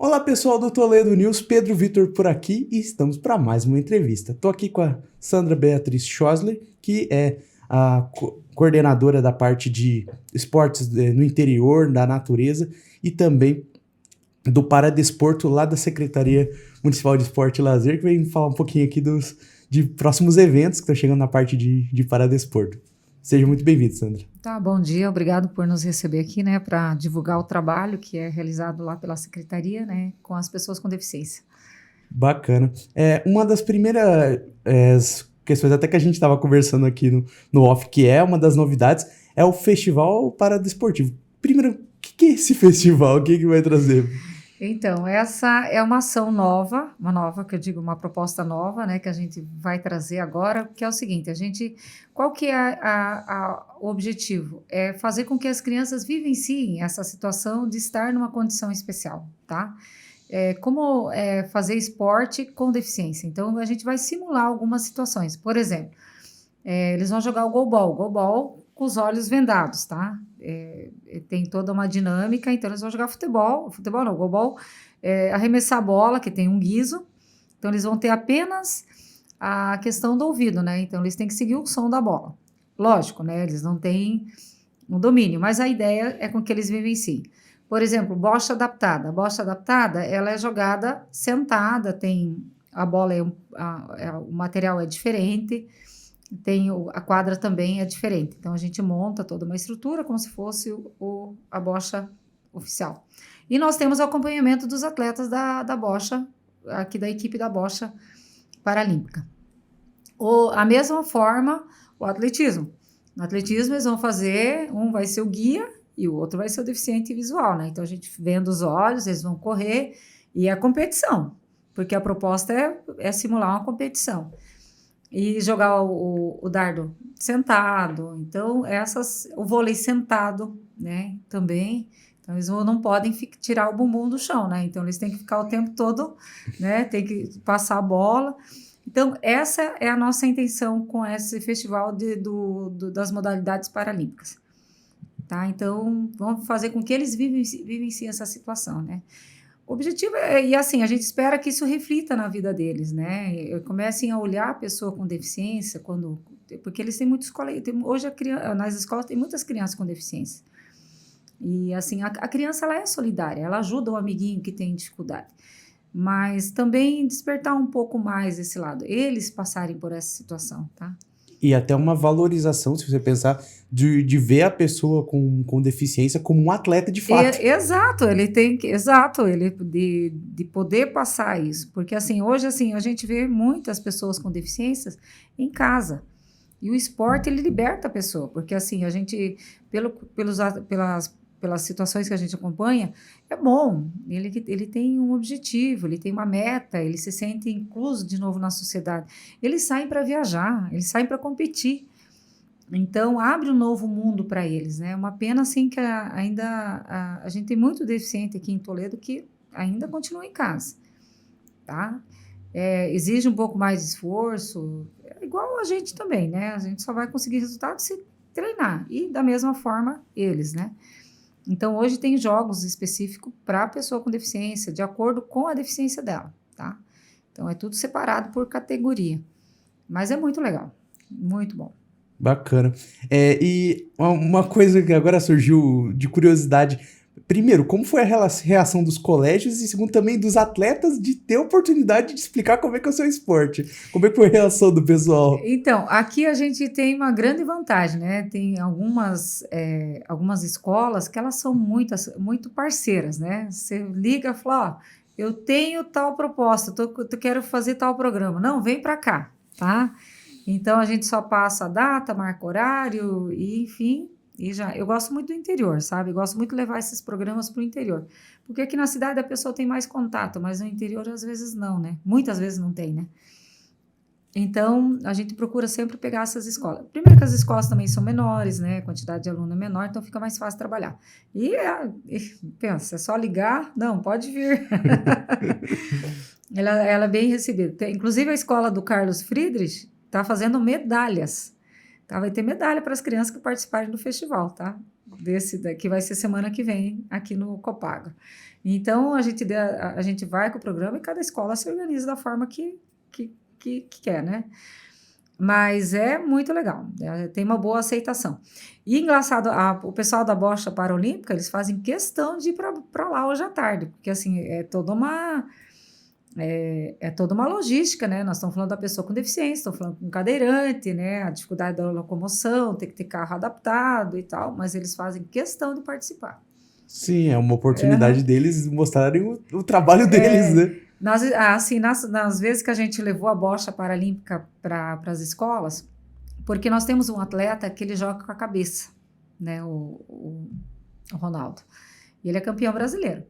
Olá pessoal do Toledo News, Pedro Vitor por aqui e estamos para mais uma entrevista. Estou aqui com a Sandra Beatriz Schosler, que é a coordenadora da parte de esportes no interior, da natureza e também do Paradesporto lá da Secretaria Municipal de Esporte e Lazer, que vem falar um pouquinho aqui de próximos eventos que estão chegando na parte de Paradesporto. Seja muito bem-vindo, Sandra. Tá, bom dia, obrigado por nos receber aqui, né, para divulgar o trabalho que é realizado lá pela Secretaria, né, com as pessoas com deficiência. Bacana. Uma das primeiras questões, até que a gente estava conversando aqui no off, que é uma das novidades, é o Festival Paradesportivo. Primeiro, o que é esse festival? O que vai trazer? Então, essa é uma ação nova, uma proposta nova, né, que a gente vai trazer agora, que é o seguinte, qual que é o objetivo? É fazer com que as crianças vivenciem essa situação de estar numa condição especial, tá? Como fazer esporte com deficiência. Então, a gente vai simular algumas situações. Por exemplo, eles vão jogar o goalball com os olhos vendados, tá? Tem toda uma dinâmica, então eles vão jogar goalball, arremessar a bola, que tem um guiso, então eles vão ter apenas a questão do ouvido, né? Então eles têm que seguir o som da bola. Lógico, né? Eles não têm um domínio, mas a ideia é com que eles vivenciem. Por exemplo, bocha adaptada. A bocha adaptada, ela é jogada sentada, a bola, o material é diferente, a quadra também é diferente. Então, a gente monta toda uma estrutura como se fosse a bocha oficial. E nós temos o acompanhamento dos atletas da bocha, aqui da equipe da bocha paralímpica. A mesma forma, o atletismo. No atletismo, eles vão fazer, um vai ser o guia e o outro vai ser o deficiente visual, né? Então, a gente vendo os olhos, eles vão correr e é competição, porque a proposta é simular uma competição. E jogar o dardo sentado, então o vôlei sentado, né, também, então eles não podem tirar o bumbum do chão, né, então eles têm que ficar o tempo todo, né, tem que passar a bola. Então essa é a nossa intenção com esse festival das modalidades paralímpicas, tá, então vamos fazer com que eles vivenciem essa situação, né. O objetivo e assim, a gente espera que isso reflita na vida deles, né? Comecem a olhar a pessoa com deficiência, porque eles têm muitos colegas. Hoje, nas escolas, tem muitas crianças com deficiência. E, assim, a criança, ela é solidária, ela ajuda o amiguinho que tem dificuldade. Mas também despertar um pouco mais esse lado, eles passarem por essa situação, tá? E até uma valorização, se você pensar, de ver a pessoa com deficiência como um atleta de fato. Exato, de poder passar isso, porque assim, hoje assim, a gente vê muitas pessoas com deficiências em casa, e o esporte ele liberta a pessoa, porque assim, a gente, pelas situações que a gente acompanha, é bom, ele tem um objetivo, ele tem uma meta, ele se sente incluso de novo na sociedade, eles saem para viajar, eles saem para competir, então abre um novo mundo para eles, né? Uma pena assim que a gente tem muito deficiente aqui em Toledo que ainda continua em casa, tá? Exige um pouco mais de esforço, igual a gente também, né? A gente só vai conseguir resultado se treinar, e da mesma forma eles, né? Então, hoje tem jogos específicos para a pessoa com deficiência, de acordo com a deficiência dela, tá? Então, é tudo separado por categoria. Mas é muito legal, muito bom. Bacana. E uma coisa que agora surgiu de curiosidade. Primeiro, como foi a reação dos colégios e segundo também dos atletas de ter a oportunidade de explicar como é que é o seu esporte? Como é que foi a reação do pessoal? Então, aqui a gente tem uma grande vantagem, né? Tem algumas escolas que elas são muito parceiras, né? Você liga e fala, ó, eu tenho tal proposta, eu quero fazer tal programa. Não, vem para cá, tá? Então, a gente só passa a data, marca horário, e enfim, eu gosto muito do interior, sabe? Eu gosto muito de levar esses programas para o interior. Porque aqui na cidade a pessoa tem mais contato, mas no interior às vezes não, né? Muitas vezes não tem, né? Então, a gente procura sempre pegar essas escolas. Primeiro que as escolas também são menores, né? A quantidade de aluno é menor, então fica mais fácil trabalhar. E pensa, é só ligar? Não, pode vir. Ela é bem recebida. Inclusive, a escola do Carlos Friedrich está fazendo medalhas. Tá? Vai ter medalha para as crianças que participarem do festival, tá? que vai ser semana que vem aqui no Copago. Então, a gente vai com o programa e cada escola se organiza da forma que quer, né? Mas é muito legal, tem uma boa aceitação. E engraçado, o pessoal da Bocha Paralímpica, eles fazem questão de ir para lá hoje à tarde, porque assim, é toda uma logística, né? Nós estamos falando da pessoa com deficiência, estamos falando com cadeirante, né? A dificuldade da locomoção, tem que ter carro adaptado e tal, mas eles fazem questão de participar. Sim, é uma oportunidade deles mostrarem o trabalho deles, né? Nas vezes que a gente levou a bocha paralímpica para as escolas, porque nós temos um atleta que ele joga com a cabeça, né? O Ronaldo. E ele é campeão brasileiro.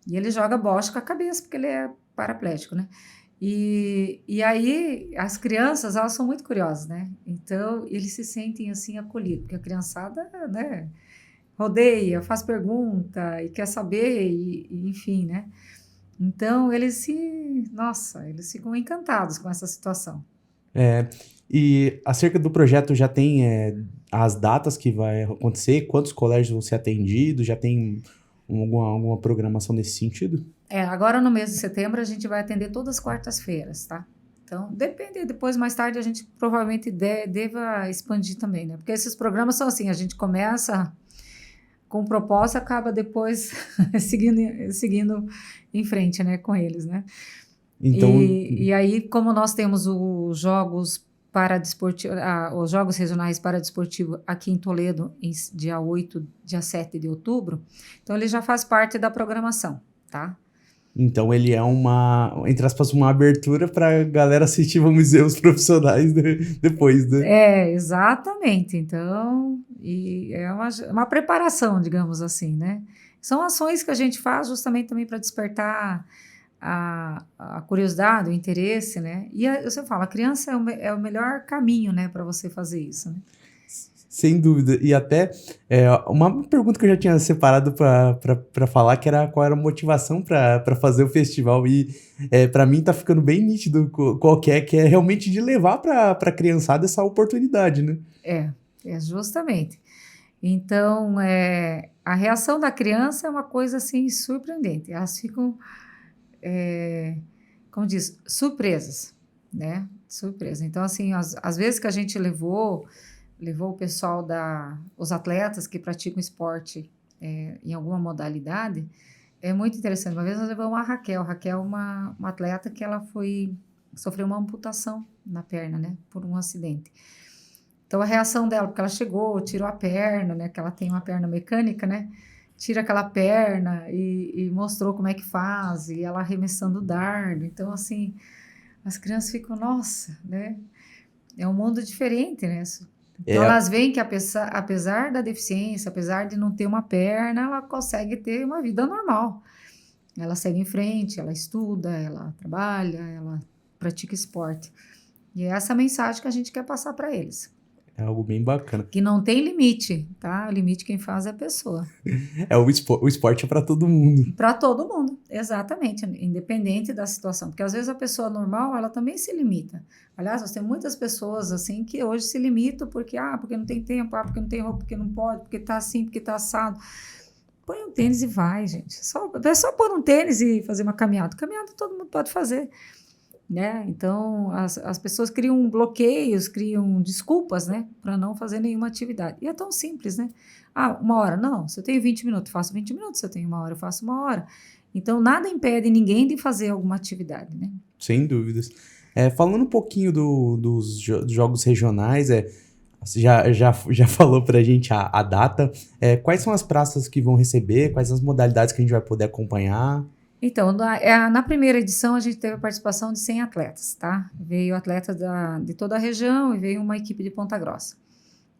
E ele joga bocha com a cabeça, porque ele é paraplégico, né? E aí, as crianças, elas são muito curiosas, né? Então, eles se sentem, assim, acolhidos, porque a criançada, né, rodeia, faz pergunta e quer saber, enfim, né? Então, eles ficam encantados com essa situação. E acerca do projeto, já tem as datas que vai acontecer? Quantos colégios vão ser atendidos? Já tem alguma programação nesse sentido? Agora no mês de setembro a gente vai atender todas as quartas-feiras, tá? Então, depende, depois mais tarde a gente provavelmente deva expandir também, né? Porque esses programas são assim, a gente começa com proposta, acaba depois seguindo em frente, né, com eles, né? Então, e aí, como nós temos os Jogos os Jogos Regionais Paradesportivos aqui em Toledo, dia 8, dia 7 de outubro, então ele já faz parte da programação, tá? Então ele é entre aspas, uma abertura para a galera assistir, vamos dizer, os profissionais depois, né? Exatamente. Então, e é uma preparação, digamos assim, né? São ações que a gente faz justamente também para despertar a curiosidade, o interesse, né? E você fala, a criança é o melhor caminho, né, para você fazer isso, né? Sem dúvida. E até uma pergunta que eu já tinha separado para falar, que era qual era a motivação para fazer o festival. E para mim tá ficando bem nítido que é realmente de levar para a criançada essa oportunidade, né? É justamente. Então, a reação da criança é uma coisa assim surpreendente. Elas ficam, como diz, surpresas, né? Surpresa. Então, assim, às vezes que a gente levou o pessoal os atletas que praticam esporte em alguma modalidade, é muito interessante. Uma vez nós levamos a Raquel. Raquel é uma atleta que ela sofreu uma amputação na perna, né? Por um acidente. Então, a reação dela, porque ela chegou, tirou a perna, né? Que ela tem uma perna mecânica, né? Tira aquela perna e mostrou como é que faz, e ela arremessando o dardo. Então, assim, as crianças ficam, nossa, né? É um mundo diferente, né? Então, elas veem que apesar da deficiência, apesar de não ter uma perna, ela consegue ter uma vida normal. Ela segue em frente, ela estuda, ela trabalha, ela pratica esporte. E é essa mensagem que a gente quer passar para eles. É algo bem bacana. Que não tem limite, tá? O limite quem faz é a pessoa. O esporte é para todo mundo. Para todo mundo, exatamente, independente da situação. Porque às vezes a pessoa normal, ela também se limita. Aliás, nós temos muitas pessoas assim que hoje se limitam porque não tem tempo, porque não tem roupa, porque não pode, porque tá assim, porque tá assado. Põe um tênis e vai, gente. É só pôr um tênis e fazer uma caminhada. Caminhada todo mundo pode fazer. Né? Então, as pessoas criam bloqueios, criam desculpas, né, para não fazer nenhuma atividade. E é tão simples, né? Uma hora, não, se eu tenho 20 minutos, faço 20 minutos, se eu tenho uma hora, eu faço uma hora. Então, nada impede ninguém de fazer alguma atividade, né? Sem dúvidas. Falando um pouquinho dos jogos regionais, você já falou pra gente a data, quais são as praças que vão receber, quais as modalidades que a gente vai poder acompanhar? Então, na primeira edição, a gente teve a participação de 100 atletas, tá? Veio atletas de toda a região e veio uma equipe de Ponta Grossa.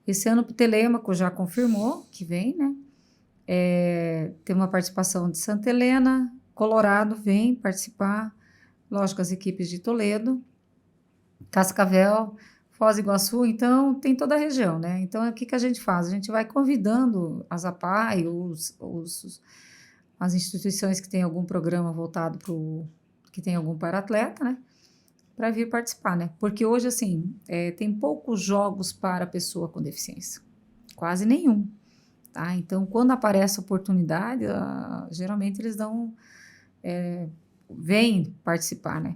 Esse ano, o Telêmaco já confirmou que vem, né? Tem uma participação de Santa Helena, Colorado vem participar, lógico, as equipes de Toledo, Cascavel, Foz do Iguaçu, então tem toda a região, né? Então, o que a gente faz? A gente vai convidando as APAI, as instituições que têm algum programa voltado que tem algum para-atleta, né? Para vir participar, né? Porque hoje, assim, tem poucos jogos para pessoa com deficiência. Quase nenhum, tá? Então, quando aparece a oportunidade, geralmente eles vêm participar, né?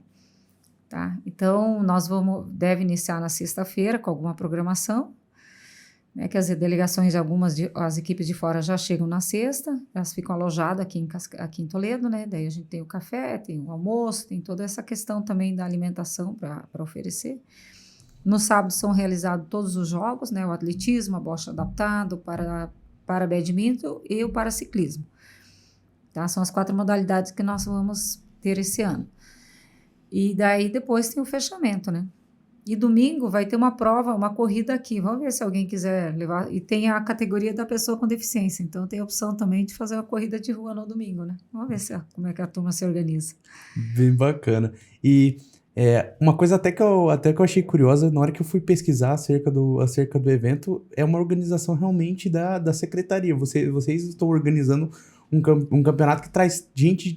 Tá? Então, deve iniciar na sexta-feira com alguma programação, né, que as delegações, as equipes de fora já chegam na sexta, elas ficam alojadas aqui em Toledo, né? Daí a gente tem o café, tem o almoço, tem toda essa questão também da alimentação para oferecer. No sábado são realizados todos os jogos, né? O atletismo, a bocha adaptado, para badminton e o paraciclismo. Tá? São as 4 modalidades que nós vamos ter esse ano. E daí depois tem o fechamento, né? E domingo vai ter uma prova, uma corrida aqui. Vamos ver se alguém quiser levar. E tem a categoria da pessoa com deficiência. Então tem a opção também de fazer uma corrida de rua no domingo, né? Vamos ver como é que a turma se organiza. Bem bacana. E uma coisa até que eu achei curiosa, na hora que eu fui pesquisar acerca do evento, é uma organização realmente da secretaria. Vocês estão organizando um campeonato que traz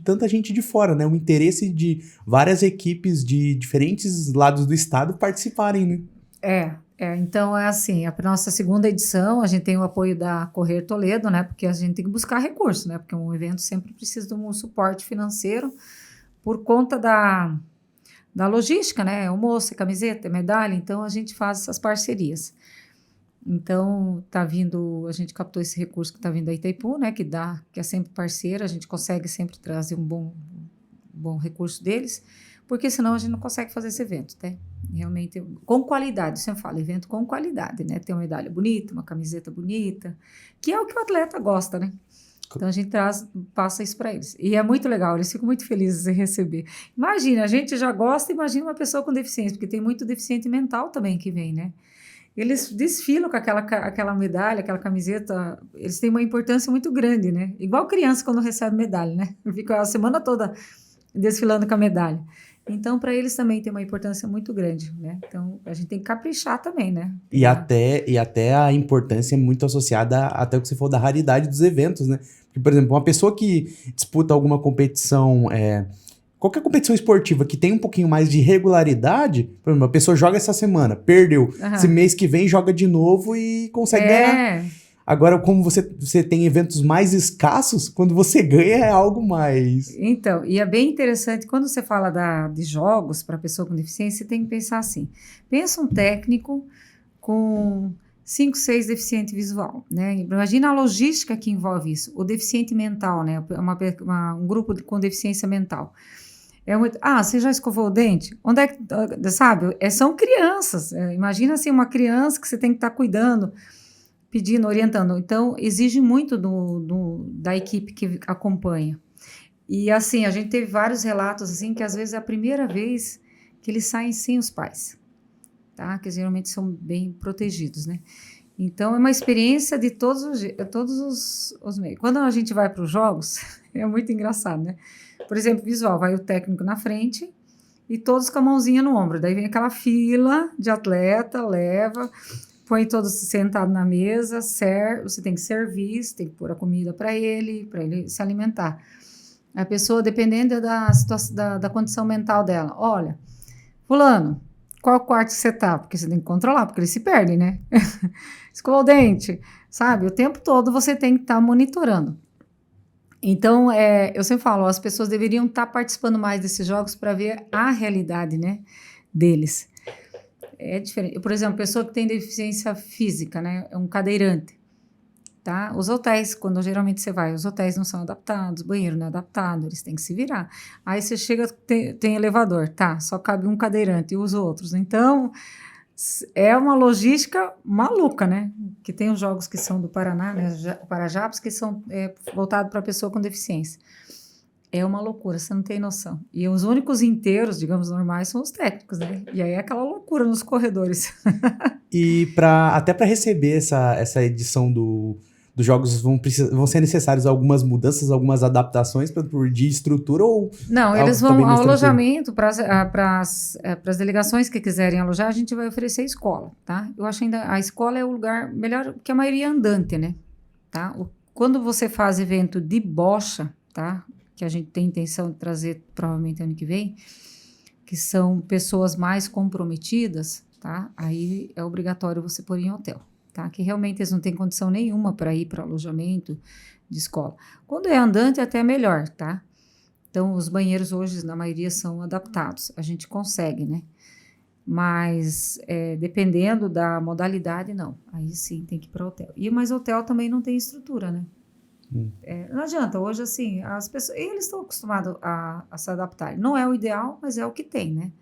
tanta gente de fora, né? O interesse de várias equipes de diferentes lados do estado participarem, né? Então é assim, a nossa segunda edição, a gente tem o apoio da Correr Toledo, né? Porque a gente tem que buscar recursos, né? Porque um evento sempre precisa de um suporte financeiro por conta da logística, né? Almoço, camiseta, medalha, então a gente faz essas parcerias. Então, a gente captou esse recurso que está vindo da Itaipu, né? Que é sempre parceira, a gente consegue sempre trazer um bom recurso deles, porque senão a gente não consegue fazer esse evento, né? Realmente, com qualidade, sempre falo, evento com qualidade, né? Ter uma medalha bonita, uma camiseta bonita, que é o que o atleta gosta, né? Então a gente passa isso para eles. E é muito legal, eles ficam muito felizes em receber. Imagina, a gente já gosta, imagina uma pessoa com deficiência, porque tem muito deficiente mental também que vem, né? Eles desfilam com aquela medalha, aquela camiseta, eles têm uma importância muito grande, né? Igual criança quando recebe medalha, né? Fica a semana toda desfilando com a medalha. Então, para eles também tem uma importância muito grande, né? Então, a gente tem que caprichar também, né? E até a importância é muito associada até o que você falou da raridade dos eventos, né? Porque, por exemplo, uma pessoa que disputa alguma competição, qualquer competição esportiva que tem um pouquinho mais de regularidade, por exemplo, a pessoa joga essa semana, perdeu. Aham. Esse mês que vem joga de novo e consegue ganhar. Agora, como você tem eventos mais escassos, quando você ganha é algo mais... Então, e é bem interessante, quando você fala de jogos para pessoa com deficiência, você tem que pensar assim, pensa um técnico com 5, 6 deficiente visual, né? Imagina a logística que envolve isso, o deficiente mental, né? Um grupo com deficiência mental. Você já escovou o dente? Onde é que, sabe? São crianças, imagina assim, uma criança que você tem que estar cuidando, pedindo, orientando. Então, exige muito da equipe que acompanha. E, assim, a gente teve vários relatos, assim, que às vezes é a primeira vez que eles saem sem os pais, tá? Que geralmente são bem protegidos, né? Então, é uma experiência de todos os meios. Quando a gente vai para os jogos, é muito engraçado, né? Por exemplo, visual, vai o técnico na frente e todos com a mãozinha no ombro. Daí vem aquela fila de atleta, leva... Põe todos sentados na mesa, você tem que servir, você tem que pôr a comida para ele se alimentar. A pessoa, dependendo da situação, da condição mental dela, olha, fulano, qual quarto você tá? Porque você tem que controlar, porque eles se perdem, né? Escovou o dente, sabe? O tempo todo você tem que estar monitorando. Então, eu sempre falo, as pessoas deveriam estar participando mais desses jogos para ver a realidade, né, deles. É diferente. Por exemplo, pessoa que tem deficiência física, né? É um cadeirante, tá? Os hotéis, quando geralmente você vai, os hotéis não são adaptados, o banheiro não é adaptado, eles têm que se virar. Aí você chega, tem elevador, tá? Só cabe um cadeirante e os outros. Então, é uma logística maluca, né? Que tem os jogos que são do Paraná, né? Parajapes, que são voltados para pessoa com deficiência. É uma loucura, você não tem noção. E os únicos inteiros, digamos, normais, são os técnicos, né? E aí é aquela loucura nos corredores. E até para receber essa edição dos jogos, vão ser necessárias algumas mudanças, algumas adaptações de estrutura ou... Não, eles vão ao alojamento, para as delegações que quiserem alojar, a gente vai oferecer escola, tá? Eu acho ainda a escola é o lugar melhor, que a maioria é andante, né? Tá? Quando você faz evento de bocha, tá? Que a gente tem intenção de trazer provavelmente ano que vem, que são pessoas mais comprometidas, tá? Aí é obrigatório você pôr em hotel, tá? Que realmente eles não têm condição nenhuma para ir para alojamento de escola. Quando é andante, até é melhor, tá? Então, os banheiros hoje, na maioria, são adaptados. A gente consegue, né? Mas, dependendo da modalidade, não. Aí sim, tem que ir para hotel. Mas hotel também não tem estrutura, né? Não adianta. Hoje, assim, as pessoas... Eles estão acostumados a se adaptar. Não é o ideal, mas é o que tem, né?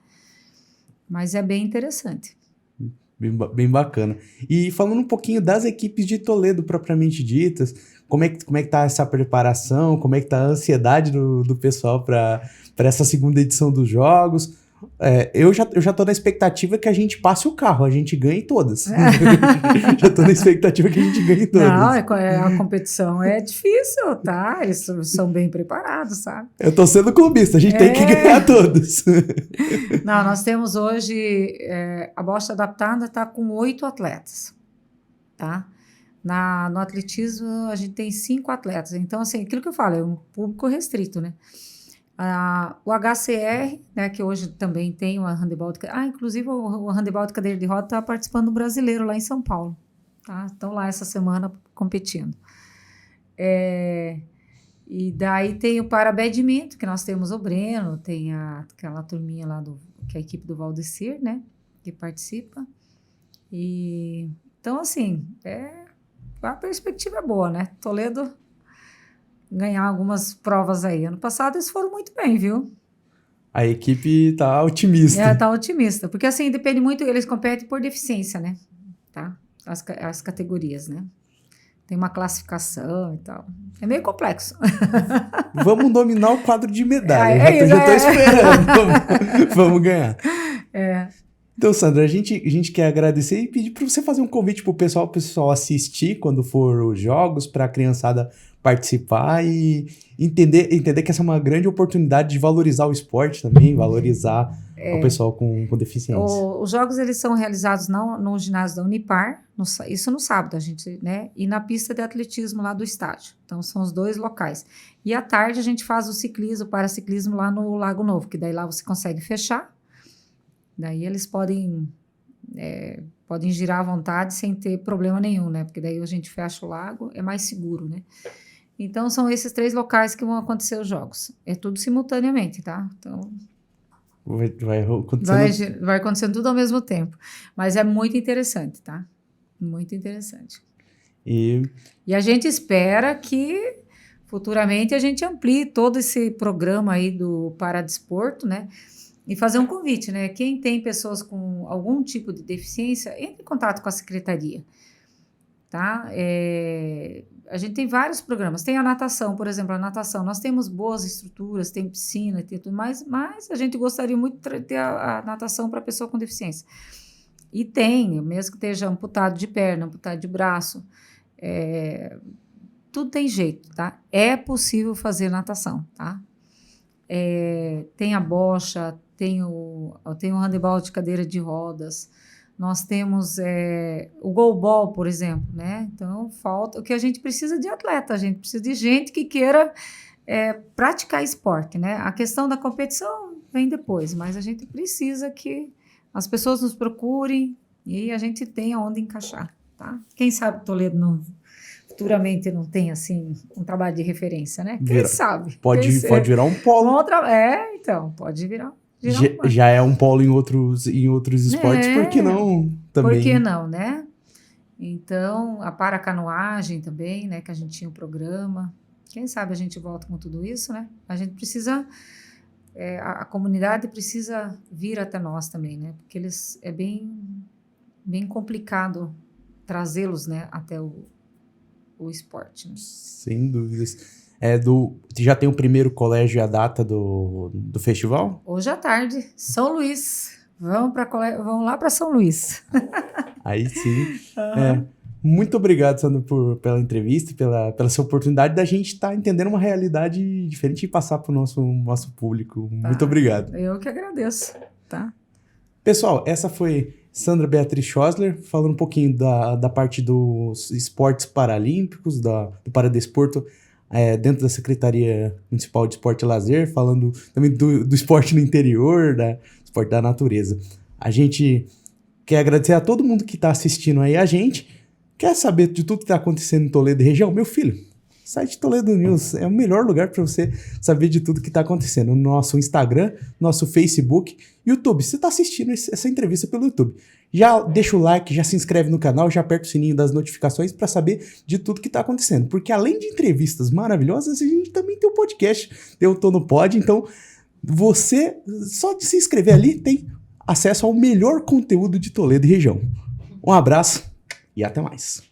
Mas é bem interessante. Bem bacana. E falando um pouquinho das equipes de Toledo, propriamente ditas, como é que tá essa preparação, como é que tá a ansiedade do pessoal para essa segunda edição dos jogos? Eu já tô na expectativa que a gente passe o carro, a gente ganhe todas. Já tô na expectativa que a gente ganhe todas. Não, a competição é difícil, tá? Eles são bem preparados, sabe? Eu tô sendo clubista, a gente tem que ganhar todos. Não, nós temos hoje, a bocha adaptada está com 8 atletas, tá? No atletismo, a gente tem 5 atletas. Então, assim, aquilo que eu falo, é um público restrito, né? O HCR, né, que hoje também tem o handebol inclusive o handebol de cadeira de roda está participando do brasileiro lá em São Paulo, tá? Estão lá essa semana competindo. E daí tem o para-badminton, que nós temos o Breno, tem aquela turminha lá, que é a equipe do Valdecir, né, que participa. Então, assim, a perspectiva é boa, né? Toledo ganhar algumas provas aí. Ano passado eles foram muito bem, viu? A equipe tá otimista. Tá otimista. Porque, assim, depende muito... Eles competem por deficiência, né? Tá? As categorias, né? Tem uma classificação e tal. É meio complexo. Vamos dominar o quadro de medalha. Eu já tô esperando. Vamos ganhar. Então, Sandra, a gente quer agradecer e pedir para você fazer um convite pro pessoal assistir quando for os jogos, para a criançada participar e entender que essa é uma grande oportunidade de valorizar o esporte também, valorizar o pessoal com deficiência. Os jogos, eles são realizados no ginásio da Unipar, isso no sábado, né? E na pista de atletismo lá do estádio. Então, são os 2 locais. E à tarde a gente faz o paraciclismo lá no Lago Novo, que daí lá você consegue fechar. Daí eles podem girar à vontade sem ter problema nenhum, né? Porque daí a gente fecha o lago, é mais seguro, né? Então, são esses 3 locais que vão acontecer os jogos. É tudo simultaneamente, tá? Então, vai acontecendo tudo ao mesmo tempo. Mas é muito interessante, tá? Muito interessante. E a gente espera que futuramente a gente amplie todo esse programa aí do Paradesporto, né? E fazer um convite, né? Quem tem pessoas com algum tipo de deficiência, entre em contato com a secretaria, tá? A gente tem vários programas. Tem a natação, por exemplo, nós temos boas estruturas, tem piscina, tem tudo mais, mas a gente gostaria muito de ter a natação para pessoa com deficiência. E tem, mesmo que esteja amputado de perna, amputado de braço, tudo tem jeito, tá? É possível fazer natação, tá? Tem a bocha, tem o handebol de cadeira de rodas, nós temos o goalball, por exemplo, né? Então, o que a gente precisa de atleta, a gente precisa de gente que queira praticar esporte, né? A questão da competição vem depois, mas a gente precisa que as pessoas nos procurem e a gente tenha onde encaixar, tá? Quem sabe Toledo futuramente não tem, assim, um trabalho de referência, né? Quem sabe? Pode virar um polo. Então, pode virar já é um polo em outros esportes, por que não também? Por que não, né? Então, a paracanoagem também, né? Que a gente tinha um programa. Quem sabe a gente volta com tudo isso, né? A gente precisa... a comunidade precisa vir até nós também, né? Porque é bem, bem complicado trazê-los, né? Até o esporte. Né? Sem dúvidas. Já tem o primeiro colégio e a data do festival? Hoje à tarde, São Luís. Vamos lá para São Luís. Aí sim. Muito obrigado, Sandra, pela entrevista e pela sua oportunidade da gente estar entendendo uma realidade diferente e passar para o nosso público. Tá. Muito obrigado. Eu que agradeço. Tá? Pessoal, essa foi Sandra Beatriz Schosler, falando um pouquinho da parte dos esportes paralímpicos, do Paradesporto, dentro da Secretaria Municipal de Esporte e Lazer, falando também do esporte no interior, do esporte da natureza. A gente quer agradecer a todo mundo que está assistindo aí a gente. Quer saber de tudo que está acontecendo em Toledo e região? Meu filho, site Toledo News é o melhor lugar para você saber de tudo que está acontecendo. No nosso Instagram, nosso Facebook, YouTube. Você está assistindo essa entrevista pelo YouTube. Já deixa o like, já se inscreve no canal, já aperta o sininho das notificações para saber de tudo que está acontecendo. Porque além de entrevistas maravilhosas, a gente também tem um podcast, tem o Tô no Pod. Então, você, só de se inscrever ali, tem acesso ao melhor conteúdo de Toledo e região. Um abraço e até mais.